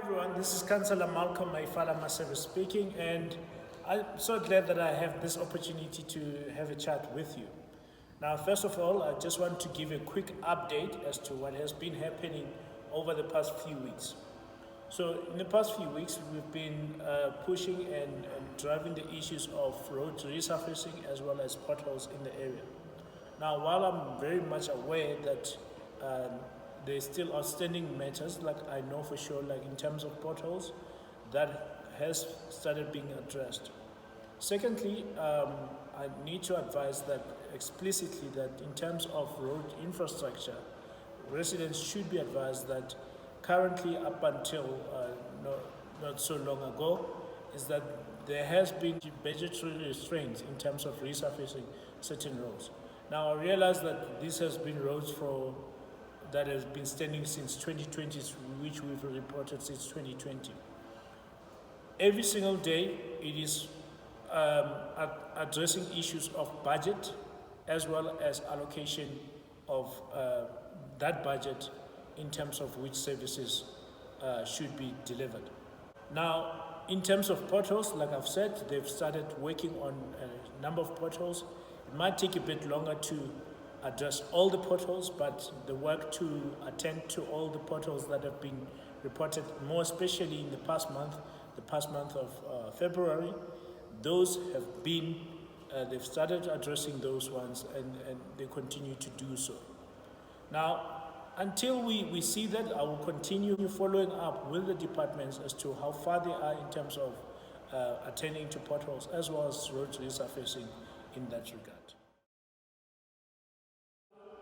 everyone, this is Cllr Malcolm Maifala-Masebe speaking, and I'm so glad that I have this opportunity to have a chat with you. Now, first of all, I just want to give a quick update as to what has been happening over the past few weeks. So in the past few weeks, we've been pushing and driving the issues of road resurfacing as well as potholes in the area. Now, while I'm very much aware that there's still outstanding matters, like I know for sure, like in terms of potholes, that has started being addressed. Secondly, I need to advise that explicitly that in terms of road infrastructure, residents should be advised that currently up until not so long ago, is that there has been budgetary restraints in terms of resurfacing certain roads. Now, I realize that this has been roads that has been standing since 2020, which we've reported since 2020. Every single day, it is addressing issues of budget as well as allocation of that budget in terms of which services should be delivered. Now, in terms of potholes, like I've said, they've started working on a number of potholes. It might take a bit longer to address all the potholes, but the work to attend to all the potholes that have been reported, more especially in the past month of February, those have been, they've started addressing those ones, and they continue to do so. Now, until we see that, I will continue following up with the departments as to how far they are in terms of attending to potholes as well as road resurfacing in that regard.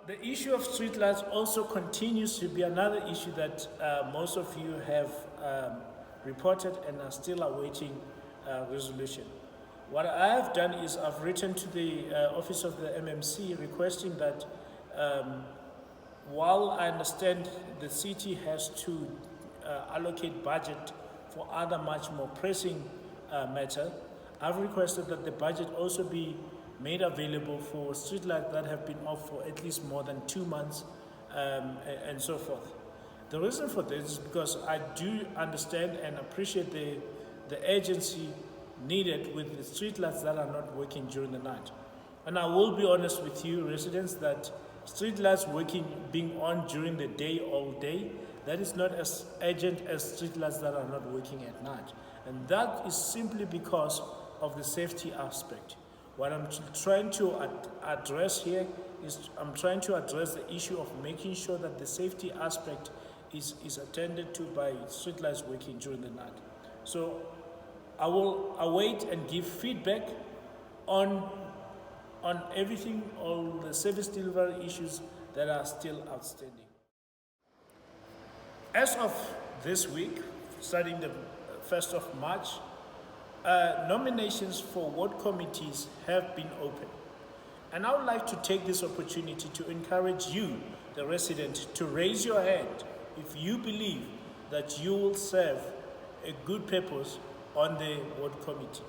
The issue of streetlights also continues to be another issue that most of you have reported and are still awaiting resolution. What I have done is I've written to the office of the MMC requesting that while I understand the city has to allocate budget for other much more pressing matter, I've requested that the budget also be made available for streetlights that have been off for at least more than 2 months and so forth. The reason for this is because I do understand and appreciate the urgency needed with the streetlights that are not working during the night. And I will be honest with you, residents, that streetlights being on during the day all day, that is not as urgent as streetlights that are not working at night. And that is simply because of the safety aspect. What I'm trying to address here is I'm trying to address the issue of making sure that the safety aspect is attended to by streetlights working during the night. So I will await and give feedback on everything, all the service delivery issues that are still outstanding. As of this week, starting the 1st of March, nominations for ward committees have been open. And I would like to take this opportunity to encourage you, the resident, to raise your hand if you believe that you will serve a good purpose on the ward committee.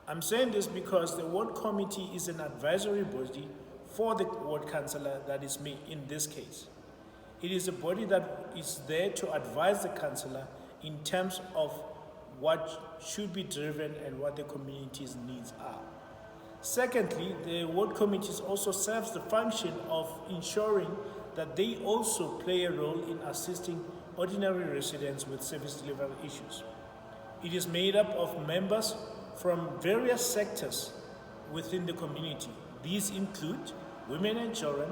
I'm saying this because the ward committee is an advisory body for the ward councillor, that is me in this case. It is a body that is there to advise the councillor in terms of what should be driven and what the community's needs are. Secondly, the ward committees also serves the function of ensuring that they also play a role in assisting ordinary residents with service delivery issues. It is made up of members from various sectors within the community. These include women and children,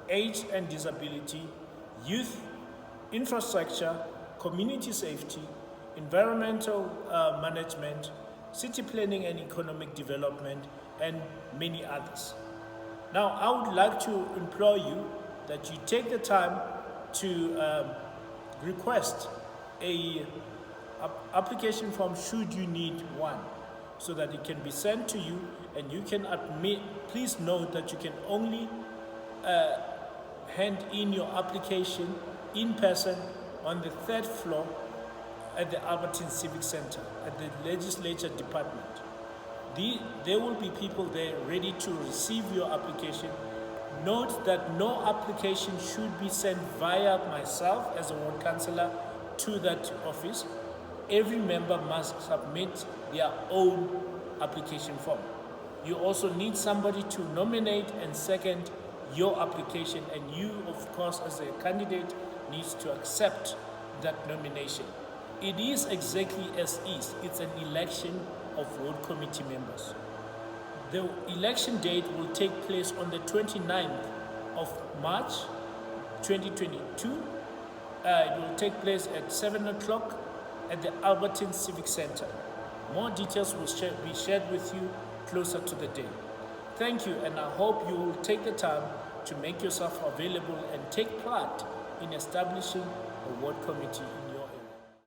age and disability, youth, infrastructure, community safety, environmental management, city planning and economic development, and many others. Now, I would like to implore you that you take the time to request a application form should you need one, so that it can be sent to you and you can admit. Please note that you can only hand in your application in person on the 3rd floor at the Albertine Civic Center at the Legislature Department. There will be people there ready to receive your application. Note that no application should be sent via myself as a ward councillor to that office, every member must submit their own application form. You also need somebody to nominate and second your application, and you, of course, as a candidate, needs to accept that nomination. It is exactly as is. It's an election of ward committee members. The election date will take place on the 29th of March 2022. It will take place at 7 o'clock at the Albertine Civic Center. More details will be shared with you closer to the day. Thank you, and I hope you will take the time to make yourself available and take part in establishing a ward committee in